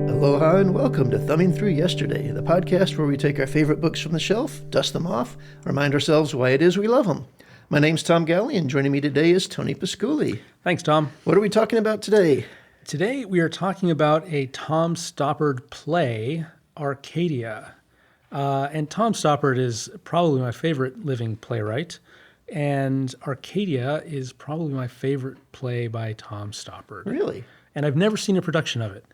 Aloha and welcome to Thumbing Through Yesterday, the podcast where we take our favorite books from the shelf, dust them off, remind ourselves why it is we love them. My name's Tom Galley, and joining me today is Tony Pasculi. Thanks, Tom. What are we talking about today? Today we are talking about a Tom Stoppard play, Arcadia. And Tom Stoppard is probably my favorite living playwright, and Arcadia is probably my favorite play by Tom Stoppard. Really? And I've never seen a production of it.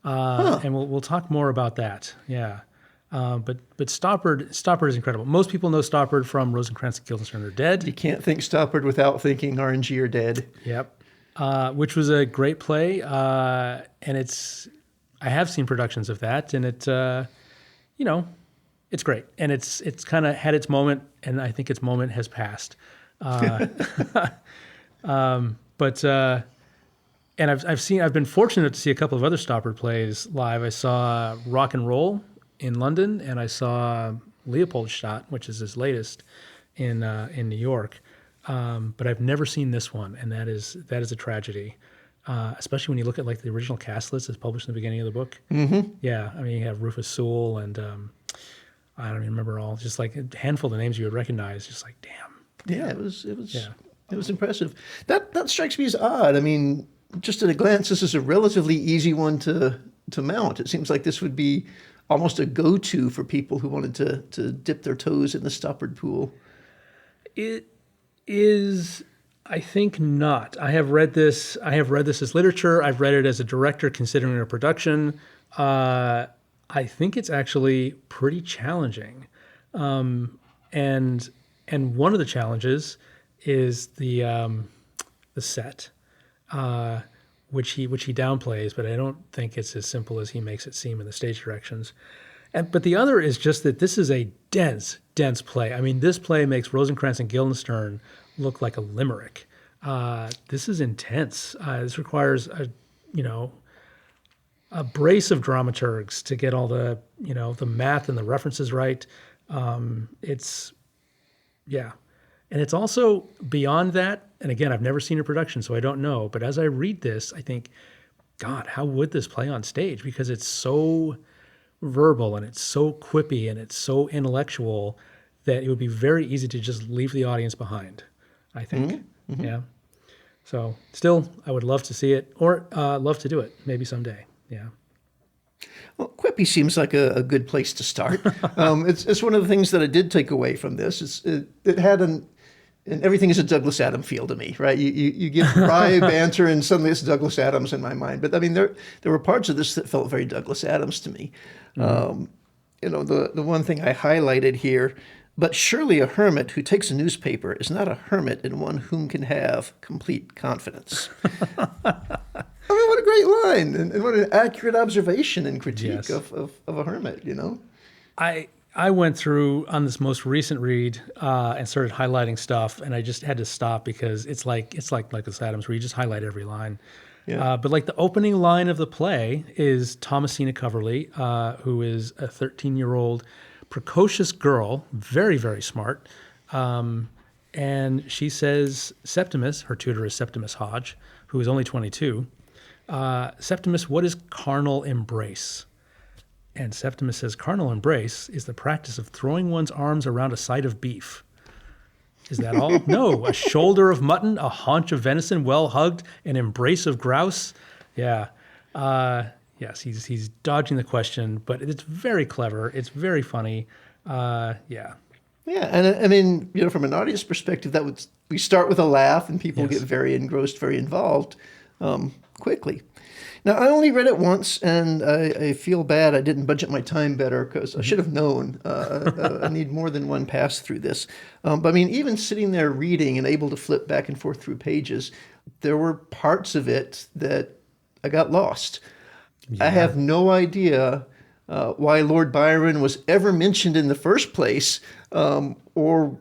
And we'll talk more about that. Yeah. But Stoppard is incredible. Most people know Stoppard from Rosencrantz and Guildenstern Are Dead. You can't think Stoppard without thinking RNG Are Dead. Yep. Which was a great play. And I have seen productions of that, and it's great. And it's kind of had its moment, and I think its moment has passed. And I've been fortunate to see a couple of other Stoppard plays live. I saw Rock and Roll in London, and I saw Leopoldstadt, which is his latest, in New York. But I've never seen this one, and that is a tragedy. Especially when you look at like the original cast list that's published in the beginning of the book. Mm-hmm. Yeah, I mean you have Rufus Sewell and I don't even remember all. Just like a handful of the names you would recognize. Just like damn. Yeah, it was impressive. That strikes me as odd. I mean, just at a glance, this is a relatively easy one to mount. It seems like this would be almost a go-to for people who wanted to dip their toes in the Stoppard pool. It is, I think, not. I have read this as literature. I've read it as a director considering a production. I think it's actually pretty challenging. And one of the challenges is the set. Which he downplays, but I don't think it's as simple as he makes it seem in the stage directions. But the other is just that this is a dense play. I mean, this play makes Rosencrantz and Guildenstern look like a limerick. This is intense. This requires a brace of dramaturgs to get all the math and the references right. And it's also beyond that. And again, I've never seen a production, so I don't know. But as I read this, I think, God, how would this play on stage? Because it's so verbal and it's so quippy and it's so intellectual that it would be very easy to just leave the audience behind, I think. Mm-hmm. Yeah. So still, I would love to see it or love to do it maybe someday. Yeah. Well, quippy seems like a good place to start. It's one of the things that I did take away from this. It had and everything is a Douglas Adams feel to me, right? You give wry banter and suddenly it's Douglas Adams in my mind. But I mean, there were parts of this that felt very Douglas Adams to me. Mm-hmm. The one thing I highlighted here, but surely a hermit who takes a newspaper is not a hermit in one whom can have complete confidence. I mean, what a great line, and what an accurate observation and critique of a hermit, I went through on this most recent read and started highlighting stuff, and I just had to stop because it's like Douglas Adams, where you just highlight every line. Yeah. But like the opening line of the play is Thomasina Coverley, who is a 13-year-old precocious girl, very, very smart. And she says, Septimus, her tutor is Septimus Hodge, who is only 22. Septimus, what is carnal embrace? And Septimus says, carnal embrace is the practice of throwing one's arms around a side of beef. Is that all? No, a shoulder of mutton, a haunch of venison well hugged, an embrace of grouse. Yeah. Yes, he's dodging the question, but it's very clever. It's very funny. Yeah. Yeah, and I mean, from an audience perspective, we start with a laugh and people get very engrossed, very involved quickly. Now, I only read it once, and I feel bad I didn't budget my time better because I should have known. I need more than one pass through this. But I mean, even sitting there reading and able to flip back and forth through pages, there were parts of it that I got lost. Yeah. I have no idea why Lord Byron was ever mentioned in the first place, or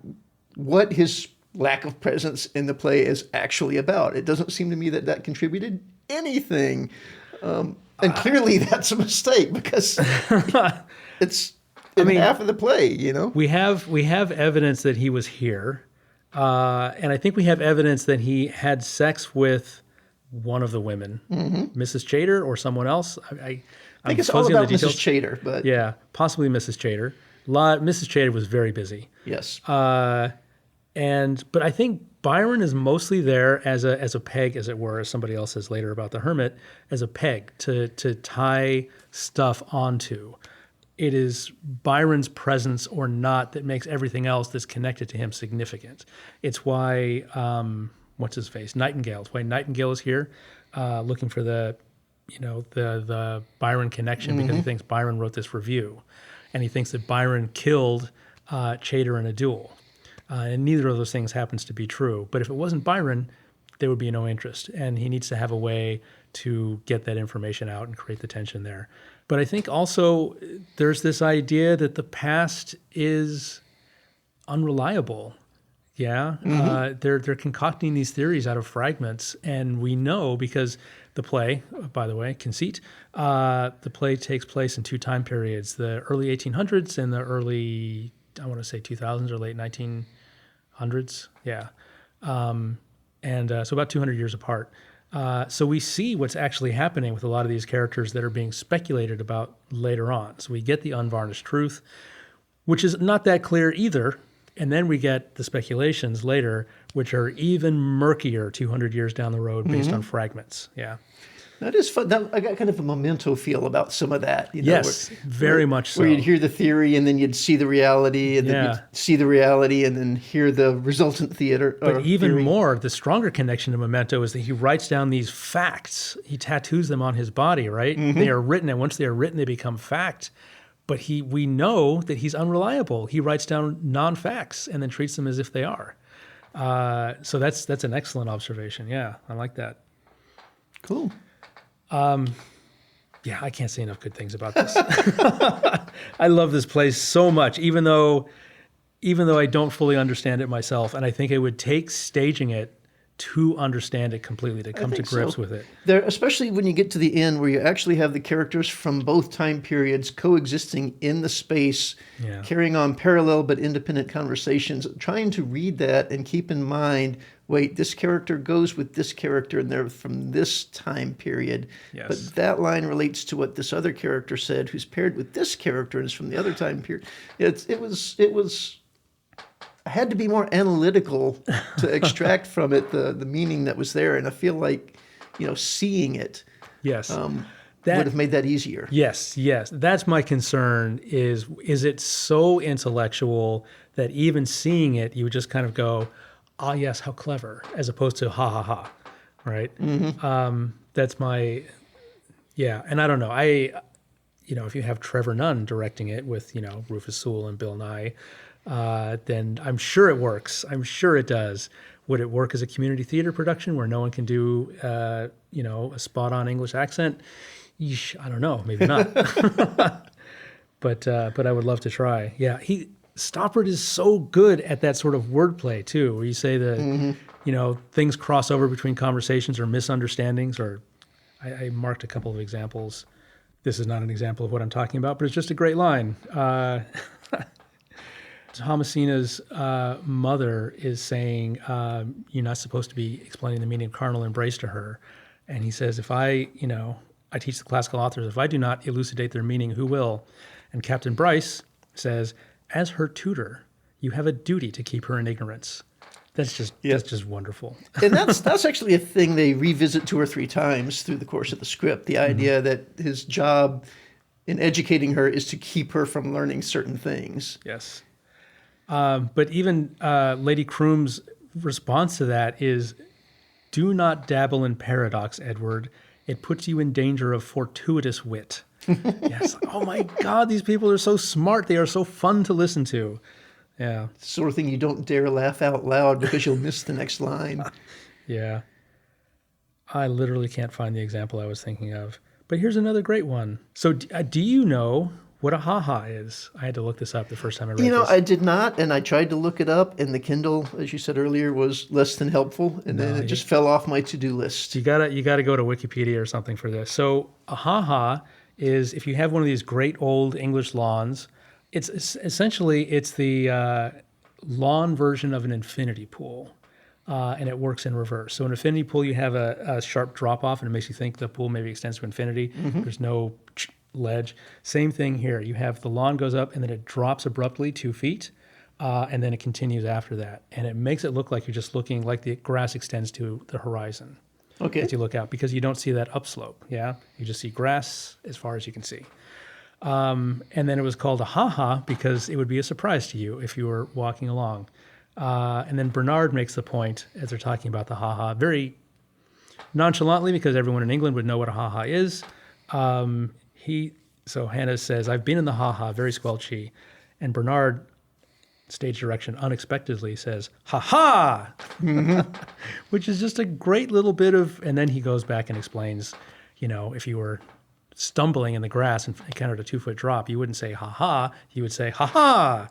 what his lack of presence in the play is actually about. It doesn't seem to me that contributed anything. And clearly that's a mistake because it's half of the play, We have evidence that he was here. And I think we have evidence that he had sex with one of the women, Mrs. Chater or someone else. I think it's all about Mrs. Chater, but yeah, possibly Mrs. Chater. Mrs. Chater was very busy. Yes. But I think Byron is mostly there as a peg, as it were, as somebody else says later about the hermit, as a peg to tie stuff onto. It is Byron's presence or not that makes everything else that's connected to him significant. It's why, what's his face? Nightingale. It's why Nightingale is here, looking for the Byron connection, because he thinks Byron wrote this review, and he thinks that Byron killed Chater in a duel. And neither of those things happens to be true. But if it wasn't Byron, there would be no interest. And he needs to have a way to get that information out and create the tension there. But I think also there's this idea that the past is unreliable. Yeah, they're concocting these theories out of fragments. And we know because the play, by the way, conceit, the play takes place in two time periods, the early 1800s and the early, I want to say 2000s or late 1900s. Yeah. So about 200 years apart. So we see what's actually happening with a lot of these characters that are being speculated about later on. So we get the unvarnished truth, which is not that clear either. And then we get the speculations later, which are even murkier 200 years down the road based on fragments. Yeah. That is fun. I got kind of a Memento feel about some of that. Yes, very much so. Where you'd hear the theory and then you'd see the reality, and then you'd see the reality and then hear the resultant theater. But even more, the stronger connection to Memento is that he writes down these facts. He tattoos them on his body, right? They are written, and once they are written, they become fact. But we know that he's unreliable. He writes down non-facts and then treats them as if they are. So that's an excellent observation. Yeah, I like that. Cool. Yeah, I can't say enough good things about this. I love this place so much, even though I don't fully understand it myself, and I think it would take staging it to understand it completely, to come to grips with it. There, especially when you get to the end where you actually have the characters from both time periods coexisting in the space, carrying on parallel but independent conversations, trying to read that and keep in mind, wait, this character goes with this character and they're from this time period. Yes. But that line relates to what this other character said who's paired with this character and is from the other time period. It was I had to be more analytical to extract from it the meaning that was there, and I feel like, seeing it, would have made that easier. Yes, that's my concern. Is it so intellectual that even seeing it, you would just kind of go, "Ah, yes, how clever," as opposed to "ha ha ha," right? That's my, and I don't know. If you have Trevor Nunn directing it with Rufus Sewell and Bill Nye. Then I'm sure it works. I'm sure it does. Would it work as a community theater production where no one can do, a spot-on English accent? Yeesh, I don't know. Maybe not. But I would love to try. Yeah, Stoppard is so good at that sort of wordplay too, where you say things cross over between conversations or misunderstandings. Or I marked a couple of examples. This is not an example of what I'm talking about, but it's just a great line. Thomasina's mother is saying, you're not supposed to be explaining the meaning of carnal embrace to her. And he says, if I teach the classical authors, if I do not elucidate their meaning, who will? And Captain Bryce says, as her tutor, you have a duty to keep her in ignorance. That's just wonderful. And that's actually a thing they revisit 2 or 3 times through the course of the script, the idea that his job in educating her is to keep her from learning certain things. Yes. But even Lady Croom's response to that is, do not dabble in paradox, Edward. It puts you in danger of fortuitous wit. Yes. Oh my God, these people are so smart. They are so fun to listen to. Yeah. Sort of thing you don't dare laugh out loud because you'll miss the next line. Yeah. I literally can't find the example I was thinking of. But here's another great one. So do you know what a ha-ha is? I had to look this up the first time I read this. I did not, and I tried to look it up, and the Kindle, as you said earlier, was less than helpful, and then it just fell off my to-do list. You gotta go to Wikipedia or something for this. So a ha-ha is, if you have one of these great old English lawns, it's the lawn version of an infinity pool. and it works in reverse. So in infinity pool, you have a sharp drop off, and it makes you think the pool maybe extends to infinity. There's no ledge. Same thing here. You have the lawn goes up, and then it drops abruptly 2 feet, and then it continues after that. And it makes it look like you're just looking like the grass extends to the horizon as you look out, because you don't see that upslope. Yeah, you just see grass as far as you can see. And then it was called a ha-ha because it would be a surprise to you if you were walking along. And then Bernard makes the point, as they're talking about the ha-ha, very nonchalantly, because everyone in England would know what a ha-ha is. So Hannah says, "I've been in the ha-ha," very squelchy. And Bernard, stage direction, unexpectedly says, "Ha-ha!" Which is just a great little bit of, and then he goes back and explains, if you were stumbling in the grass and encountered a 2-foot drop, you wouldn't say ha-ha, you would say ha-ha.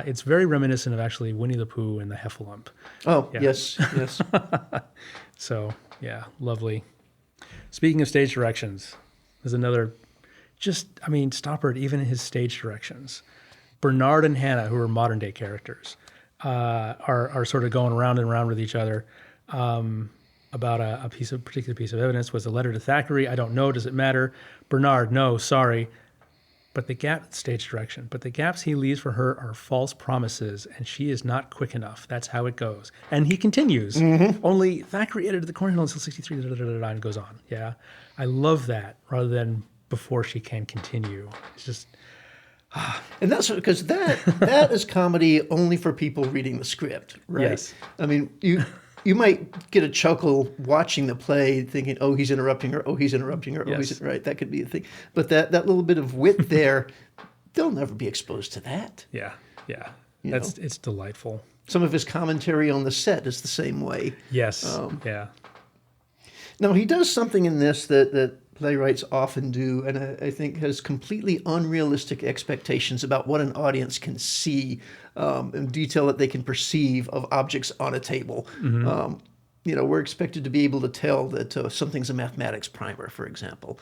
It's very reminiscent of actually Winnie the Pooh and the Heffalump. Oh, yeah. Yes. So, yeah, lovely. Speaking of stage directions, there's another, Stoppard, even in his stage directions, Bernard and Hannah, who are modern day characters, are sort of going around and around with each other about a particular piece of evidence. Was a letter to Thackeray? I don't know. Does it matter? Bernard, no, sorry. But the gaps he leaves for her are false promises, and she is not quick enough. That's how it goes. And he continues. Only Thackeray edited the Cornhill until 63, and goes on. Yeah, I love that, rather than before she can continue. It's just, and that's because that is comedy only for people reading the script, right? Yes. I mean, you might get a chuckle watching the play, thinking, "Oh, he's interrupting her. Oh, he's interrupting her. Oh, Yes. he's right." That could be a thing. But that little bit of wit there, they'll never be exposed to that. yeah. You It's delightful. Some of his commentary on the set is the same way. Yes. Yeah. Now, he does something in this that playwrights often do, and I think has completely unrealistic expectations about what an audience can see and detail that they can perceive of objects on a table. We're expected to be able to tell that something's a mathematics primer, for example.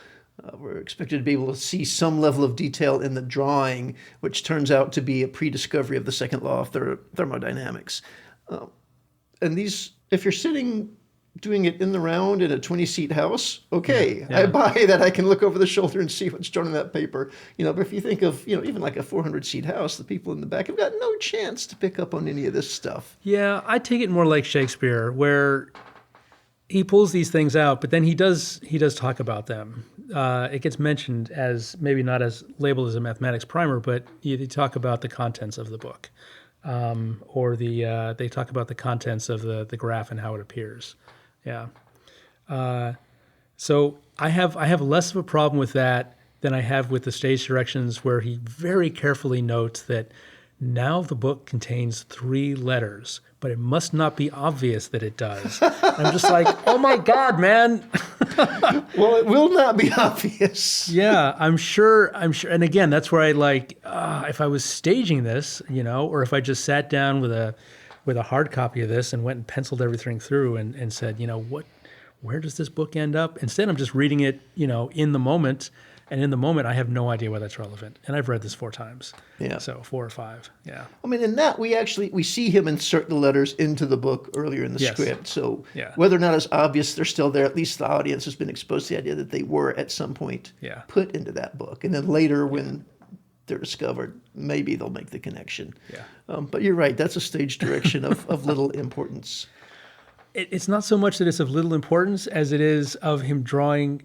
We're expected to be able to see some level of detail in the drawing, which turns out to be a prediscovery of the second law of thermodynamics. And these, if you're sitting doing it in the round in a 20-seat house, okay, Yeah. I buy that I can look over the shoulder and see what's drawn on that paper. But if you think of, even like a 400-seat house, the people in the back have got no chance to pick up on any of this stuff. Yeah, I take it more like Shakespeare, where he pulls these things out, but then he does talk about them. It gets mentioned as maybe not as labeled as a mathematics primer, but you talk about the contents of the book, or they talk about the contents of the graph and how it appears. Yeah. So I have less of a problem with that than I have with the stage directions, where he very carefully notes that now the book contains 3 letters, but it must not be obvious that it does. I'm just like, oh my God, man. Well, it will not be obvious. Yeah, I'm sure. And again, that's where if I was staging this, or if I just sat down with a hard copy of this and went and penciled everything through and said, where does this book end up? Instead, I'm just reading it, in the moment. And in the moment, I have no idea why that's relevant. And I've read this 4 times. Yeah. So 4 or 5. Yeah. I mean, in that, we see him insert the letters into the book earlier in the script. So whether or not it's obvious they're still there, at least the audience has been exposed to the idea that they were at some point put into that book. And then later when they're discovered, maybe they'll make the connection. Yeah. But you're right. That's a stage direction of little importance. It's not so much that it's of little importance as it is of him drawing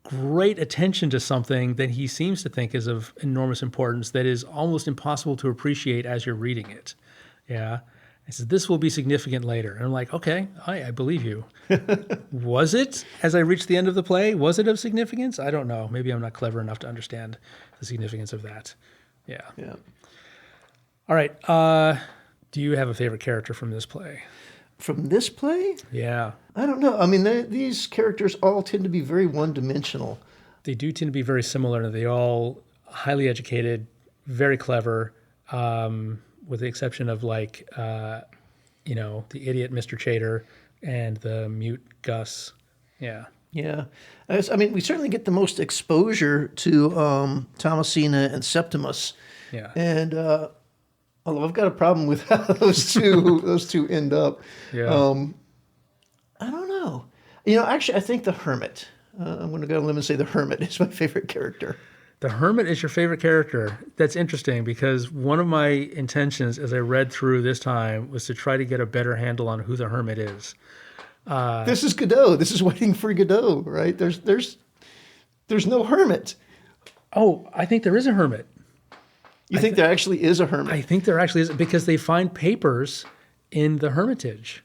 great attention to something that he seems to think is of enormous importance that is almost impossible to appreciate as you're reading it. Yeah. He says, this will be significant later. And I'm like, okay, I believe you. Was it, as I reached the end of the play, was it of significance? I don't know. Maybe I'm not clever enough to understand the significance of that. Yeah. Yeah. All right. Do you have a favorite character from this play? From this play? Yeah. I don't know. I mean, these characters all tend to be very one-dimensional. They do tend to be very similar. They're all highly educated, very clever, with the exception of the idiot Mr. Chater and the mute Gus. Yeah. Yeah. I mean, we certainly get the most exposure to Thomasina and Septimus. Yeah. And Although I've got a problem with how those two end up. Yeah. I don't know. Actually, I think the Hermit. I'm going to go on a limb and say the Hermit is my favorite character. The Hermit is your favorite character. That's interesting because one of my intentions as I read through this time was to try to get a better handle on who the Hermit is. This is Godot. This is Waiting for Godot, right? There's no Hermit. Oh, I think there is a Hermit. You think there actually is a Hermit? I think there actually is because they find papers in the Hermitage,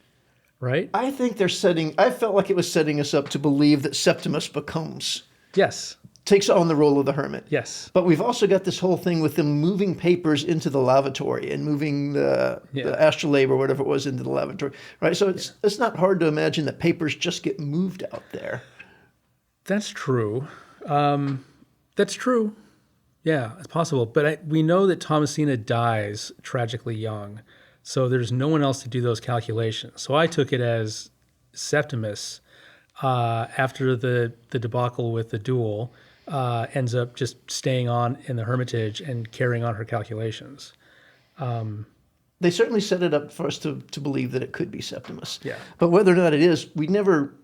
right? I think I felt like it was setting us up to believe that Septimus takes on the role of the Hermit. Yes. But we've also got this whole thing with them moving papers into the lavatory and moving the astrolabe or whatever it was into the lavatory, right? So it's not hard to imagine that papers just get moved out there. That's true. That's true. Yeah, it's possible. But we know that Thomasina dies tragically young, so there's no one else to do those calculations. So I took it as Septimus, after the debacle with the duel, ends up just staying on in the Hermitage and carrying on her calculations. They certainly set it up for us to believe that it could be Septimus. Yeah. But whether or not it is, we never,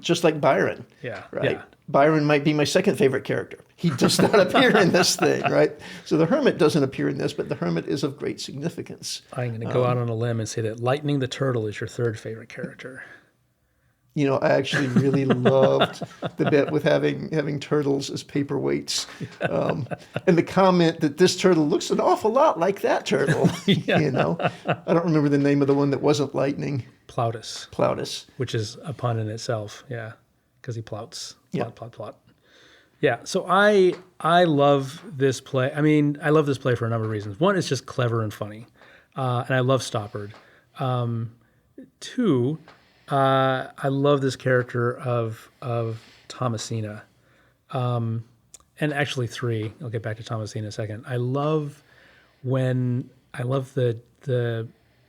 just like Byron. Yeah. Right? Yeah. Byron might be my second favorite character. He does not appear in this thing, right? So the Hermit doesn't appear in this, but the Hermit is of great significance. I'm going to go out on a limb and say that Lightning the Turtle is your third favorite character. I actually really loved the bit with having turtles as paperweights. And the comment that this turtle looks an awful lot like that turtle. I don't remember the name of the one that wasn't lightning. Plautus. Which is a pun in itself, yeah, because he plouts. Plot. Yeah, so I love this play. I mean, I love this play for a number of reasons. One, it's just clever and funny, and I love Stoppard. Two, I love this character of Thomasina. And actually three, I'll get back to Thomasina in a second. I love the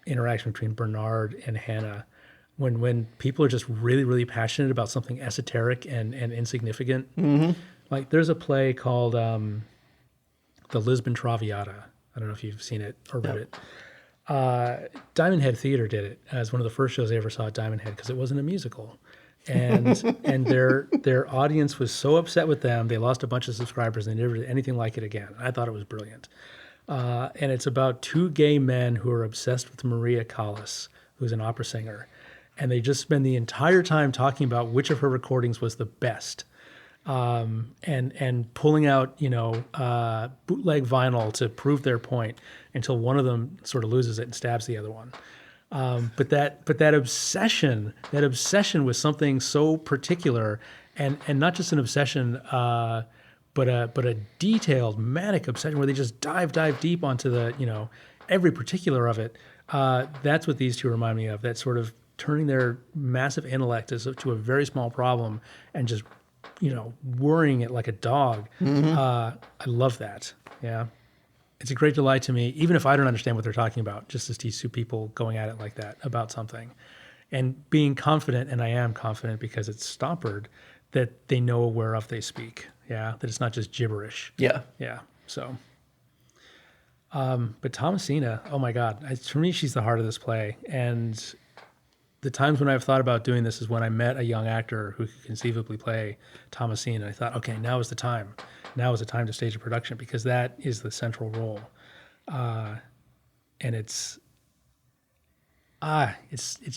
interaction between Bernard and Hannah when people are just really, really passionate about something esoteric and insignificant. Mm-hmm. Like there's a play called The Lisbon Traviata. I don't know if you've seen it or read it. Diamond Head Theater did it as one of the first shows I ever saw at Diamond Head because it wasn't a musical. And their audience was so upset with them, they lost a bunch of subscribers and they never did anything like it again. I thought it was brilliant. And it's about two gay men who are obsessed with Maria Callas, who's an opera singer. And they just spend the entire time talking about which of her recordings was the best. And pulling out, bootleg vinyl to prove their point until one of them sort of loses it and stabs the other one. But that obsession with something so particular, and not just an obsession, but a detailed manic obsession where they just dive deep onto the every particular of it. That's what these two remind me of. That sort of turning their massive intellect to a very small problem and just worrying it like a dog. Mm-hmm. I love that. Yeah. It's a great delight to me, even if I don't understand what they're talking about, just to see two people going at it like that about something and being confident. And I am confident because it's Stoppard that they know whereof they speak. Yeah. That it's not just gibberish. Yeah. Yeah. So, but Thomasina, oh my God, for me, she's the heart of this play. And the times when I've thought about doing this is when I met a young actor who could conceivably play Thomasina. I thought, okay, now is the time. Now is the time to stage a production because that is the central role. And it's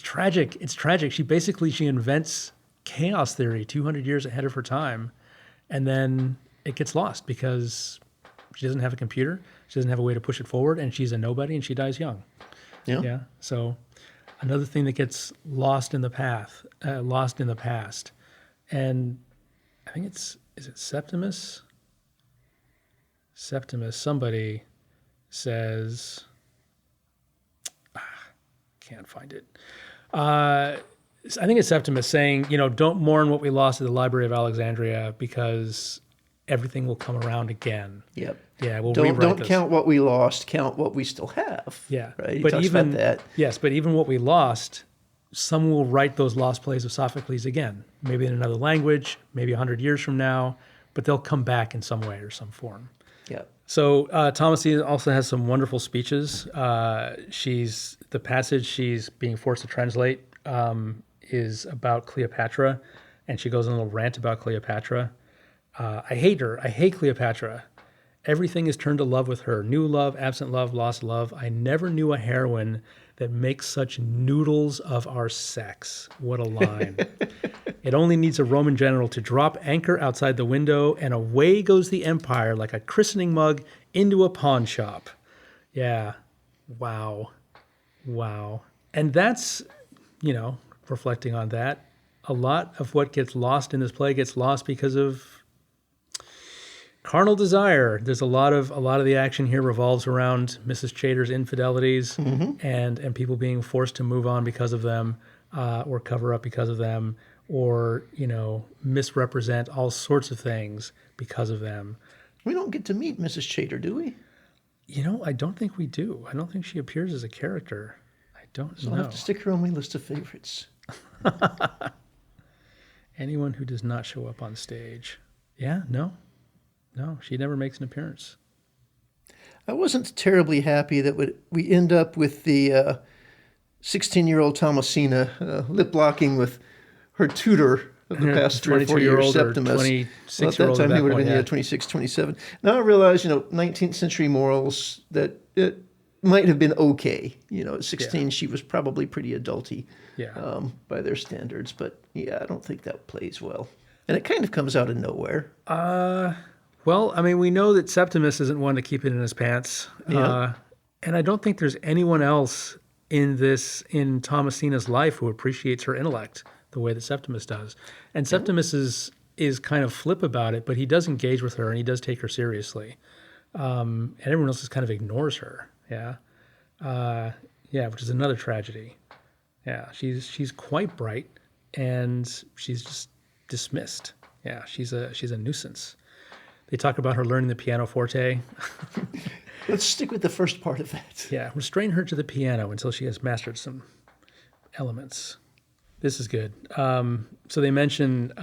tragic. It's tragic. She invents chaos theory 200 years ahead of her time, and then it gets lost because she doesn't have a computer. She doesn't have a way to push it forward, and she's a nobody, and she dies young. Yeah. Yeah. So another thing that gets lost in the past, and I think is it Septimus? Somebody says, can't find it. I think it's Septimus saying, don't mourn what we lost at the Library of Alexandria because everything will come around again. Yep. Yeah, we'll don't count what we lost, count what we still have. Yeah. Right. He but talks even about that. Yes, but even what we lost, someone will write those lost plays of Sophocles again, maybe in another language, maybe 100 years from now, but they'll come back in some way or some form. Yeah. So Thomasina also has some wonderful speeches. The passage she's being forced to translate is about Cleopatra, and she goes on a little rant about Cleopatra. I hate her. I hate Cleopatra. Everything is turned to love with her. New love, absent love, lost love. I never knew a heroine that makes such noodles of our sex. What a line. It only needs a Roman general to drop anchor outside the window, and away goes the empire like a christening mug into a pawn shop. Yeah. Wow. Wow. And that's, reflecting on that, a lot of what gets lost in this play gets lost because of carnal desire. There's a lot of the action here revolves around Mrs. Chater's infidelities and people being forced to move on because of them, or cover up because of them, or misrepresent all sorts of things because of them. We don't get to meet Mrs. Chater, do we? I don't think we do. I don't think she appears as a character. I don't know. I'll have to stick her on my list of favorites. Anyone who does not show up on stage. Yeah, no, she never makes an appearance. I wasn't terribly happy that we end up with the 16-year-old Thomasina lip-locking with her tutor of the past 3 or 4 years, Septimus. 26-year-old at that time, he would point, have been 26, 27. Now I realize, 19th century morals, that it might have been okay. At 16, she was probably pretty adulty by their standards. But, I don't think that plays well. And it kind of comes out of nowhere. Well, we know that Septimus isn't one to keep it in his pants. Yeah. And I don't think there's anyone else in Thomasina's life who appreciates her intellect the way that Septimus does. And Septimus is kind of flip about it, but he does engage with her and he does take her seriously. And everyone else just kind of ignores her. Yeah. Which is another tragedy. Yeah. She's quite bright and she's just dismissed. Yeah. She's a nuisance. They talk about her learning the pianoforte. Let's stick with the first part of that. Yeah, restrain her to the piano until she has mastered some elements. This is good. So they mention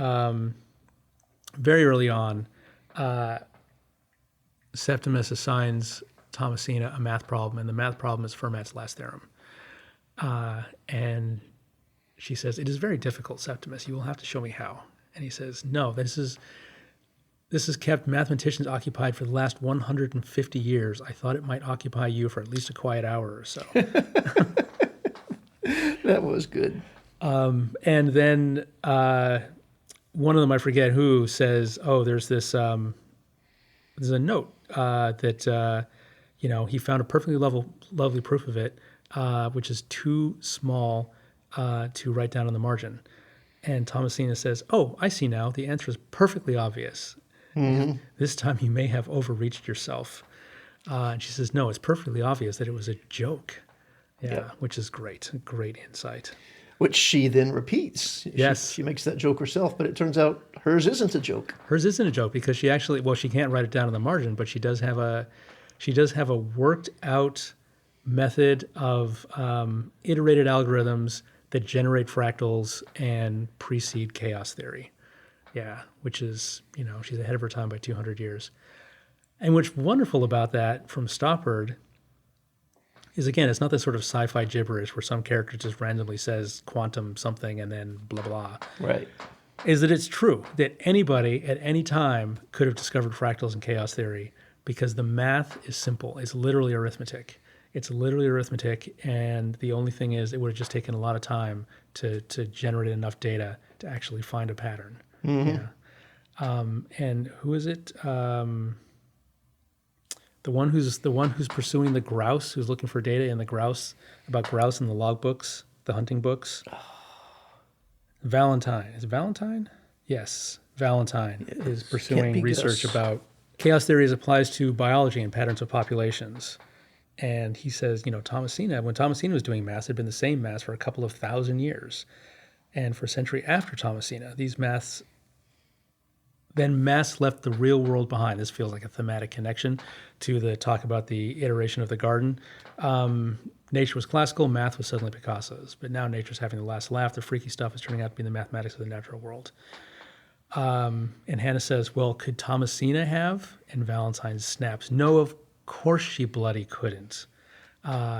very early on, Septimus assigns Thomasina a math problem, and the math problem is Fermat's last theorem. And she says, "It is very difficult, Septimus. You will have to show me how." And he says, "No, this has kept mathematicians occupied for the last 150 years. I thought it might occupy you for at least a quiet hour or so." That was good. And then one of them, I forget who, says, "Oh, there's a note that he found a perfectly lovely proof of it, which is too small to write down on the margin." And Thomasina says, "Oh, I see now. The answer is perfectly obvious. Mm-hmm. This time you may have overreached yourself." And she says, "No, it's perfectly obvious that it was a joke." Yeah. Which is great. Great insight. Which she then repeats. Yes. She makes that joke herself, but it turns out hers isn't a joke. Hers isn't a joke because she can't write it down on the margin, but she does have a worked out method of iterated algorithms that generate fractals and precede chaos theory. Yeah, which is, she's ahead of her time by 200 years. And what's wonderful about that from Stoppard is, again, it's not this sort of sci-fi gibberish where some character just randomly says quantum something and then blah, blah. Right. Is that it's true that anybody at any time could have discovered fractals and chaos theory because the math is simple. It's literally arithmetic. And the only thing is it would have just taken a lot of time to generate enough data to actually find a pattern. Mm-hmm. Yeah. And who is it? The one who's pursuing the grouse, who's looking for data in about grouse in the log books, the hunting books. Valentine. Is it Valentine? Yes. Valentine is pursuing research about chaos theory as applies to biology and patterns of populations. And he says, Thomasina, when Thomasina was doing maths, it had been the same maths for a couple of thousand years. And for a century after Thomasina, maths left the real world behind. This feels like a thematic connection to the talk about the iteration of the garden. Nature was classical, math was suddenly Picasso's. But now nature's having the last laugh. The freaky stuff is turning out to be the mathematics of the natural world. And Hannah says, well, could Thomasina have? And Valentine snaps, no, of course she bloody couldn't.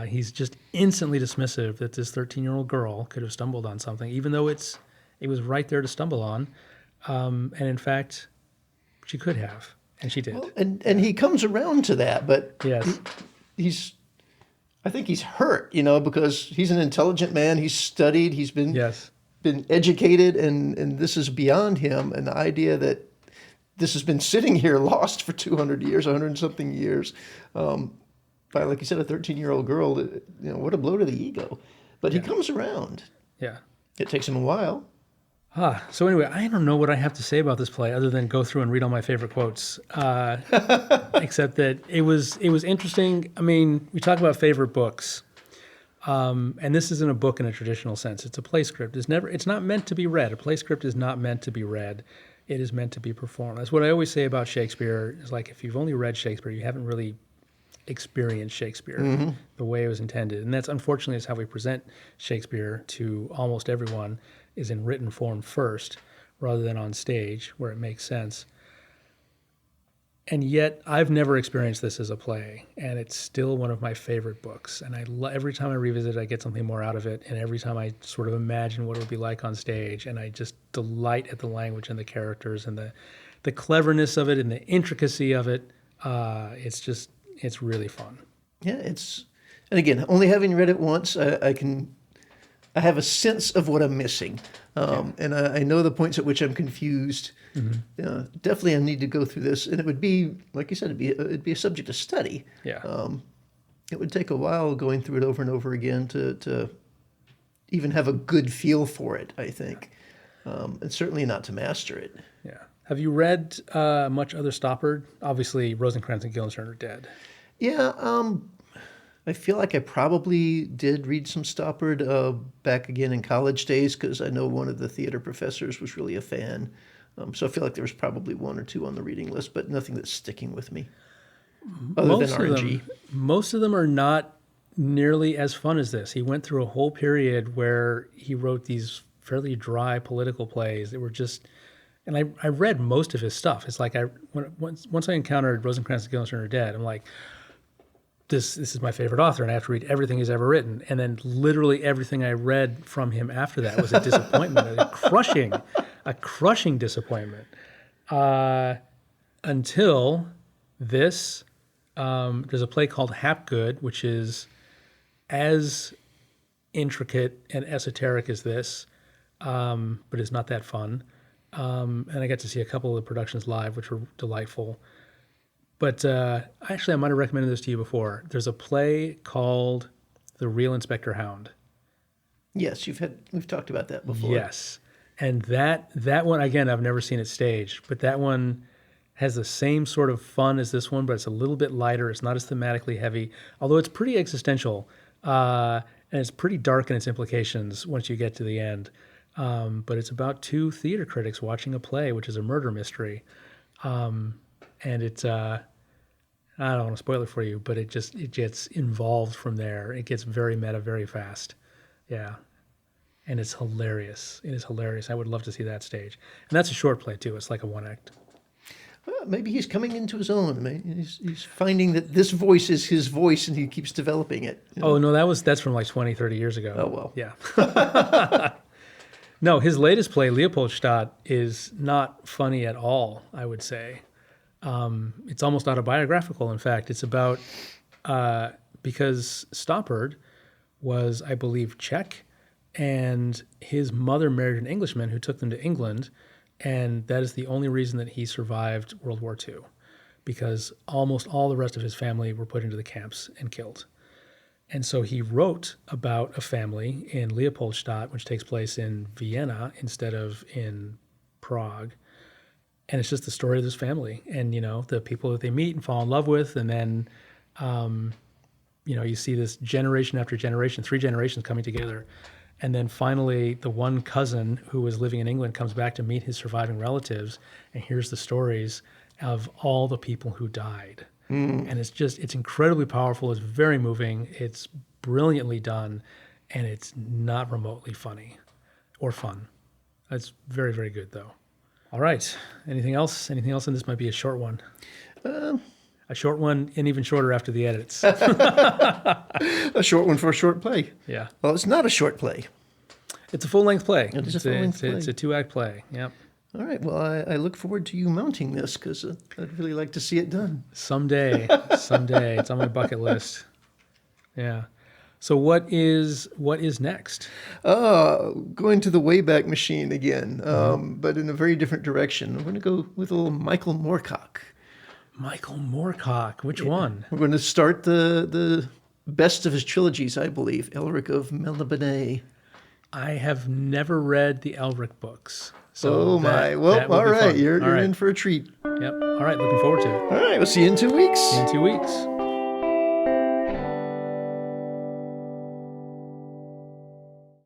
He's just instantly dismissive that this 13-year-old girl could have stumbled on something, even though it was right there to stumble on. And in fact, she could have, and she did. Well, and he comes around to that, but Yes. I think he's hurt, because he's an intelligent man. He's studied. He's been Yes. been educated, and this is beyond him. And the idea that this has been sitting here lost for 200 years, 100 and something years, by, like you said, a 13-year-old girl, what a blow to the ego. But he comes around. Yeah. It takes him a while. So anyway, I don't know what I have to say about this play other than go through and read all my favorite quotes. Except that it was interesting. I mean, we talk about favorite books, and this isn't a book in a traditional sense. It's a play script. It's not meant to be read. A play script is not meant to be read. It is meant to be performed. That's what I always say about Shakespeare. Is like, if you've only read Shakespeare, you haven't really experienced Shakespeare the way it was intended. And that's, unfortunately, is how we present Shakespeare to almost everyone, is in written form first, rather than on stage, where it makes sense. And yet, I've never experienced this as a play, and it's still one of my favorite books. And every time I revisit it, I get something more out of it, and every time I sort of imagine what it would be like on stage, and I just delight at the language and the characters and the cleverness of it and the intricacy of it. It's really fun. Yeah, and again, only having read it once, I have a sense of what I'm missing, and I know the points at which I'm confused. Definitely, I need to go through this, and it would be, like you said, it'd be a subject of study. Yeah. It would take a while going through it over and over again to even have a good feel for it, I think, and certainly not to master it. Yeah. Have you read much other Stoppard? Obviously, Rosencrantz and Guildenstern are dead. Yeah, I feel like I probably did read some Stoppard back again in college days, because I know one of the theater professors was really a fan. So I feel like there was probably one or two on the reading list, but nothing that's sticking with me, other than RNG. Most of them are not nearly as fun as this. He went through a whole period where he wrote these fairly dry political plays that were just... And I read most of his stuff. It's like once I encountered Rosencrantz and Guildenstern are dead, I'm like, this is my favorite author, and I have to read everything he's ever written. And then literally everything I read from him after that was a disappointment, a crushing disappointment. Until this, there's a play called Hapgood, which is as intricate and esoteric as this, but it's not that fun. And I got to see a couple of the productions live, which were delightful. But actually, I might have recommended this to you before. There's a play called The Real Inspector Hound. Yes, we've talked about that before. Yes. And that one, again, I've never seen it staged, but that one has the same sort of fun as this one, but it's a little bit lighter. It's not as thematically heavy, although it's pretty existential, and it's pretty dark in its implications once you get to the end. But it's about two theater critics watching a play, which is a murder mystery. And it's, I don't want to spoil it for you, but it gets involved from there. It gets very meta very fast. Yeah. And it's hilarious. It is hilarious. I would love to see that stage. And that's a short play too. It's like a one act. Well, maybe he's coming into his own. He's finding that this voice is his voice, and he keeps developing it. Oh, no, that's from like 20, 30 years ago. Oh, well. Yeah. No, his latest play, Leopoldstadt, is not funny at all, I would say. It's almost autobiographical, in fact. It's about, because Stoppard was, I believe, Czech, and his mother married an Englishman who took them to England, and that is the only reason that he survived World War II, because almost all the rest of his family were put into the camps and killed. And so he wrote about a family in Leopoldstadt, which takes place in Vienna instead of in Prague. And it's just the story of this family and, the people that they meet and fall in love with. And then, you see this generation after generation, 3 generations coming together. And then finally, the one cousin who was living in England comes back to meet his surviving relatives and hears the stories of all the people who died. And it's incredibly powerful. It's very moving. It's brilliantly done. And it's not remotely funny or fun. It's very, very good, though. All right. Anything else? Anything else? And this might be a short one. A short one, and even shorter after the edits. A short one for a short play. Yeah. Well, it's not a short play. It's a full-length play. It is a full-length play. It's a 2-act play. Yep. All right. Well, I look forward to you mounting this because I'd really like to see it done. Someday. It's on my bucket list. Yeah. So what is next? Going to the Wayback Machine again, but in a very different direction. I'm going to go with a little Michael Moorcock. Michael Moorcock. Which one? We're going to start the best of his trilogies, I believe. Elric of Melniboné. I have never read the Elric books. So oh my! Well, all right, you're in for a treat. Yep. All right, looking forward to it. All right, we'll see you in 2 weeks. See you in 2 weeks.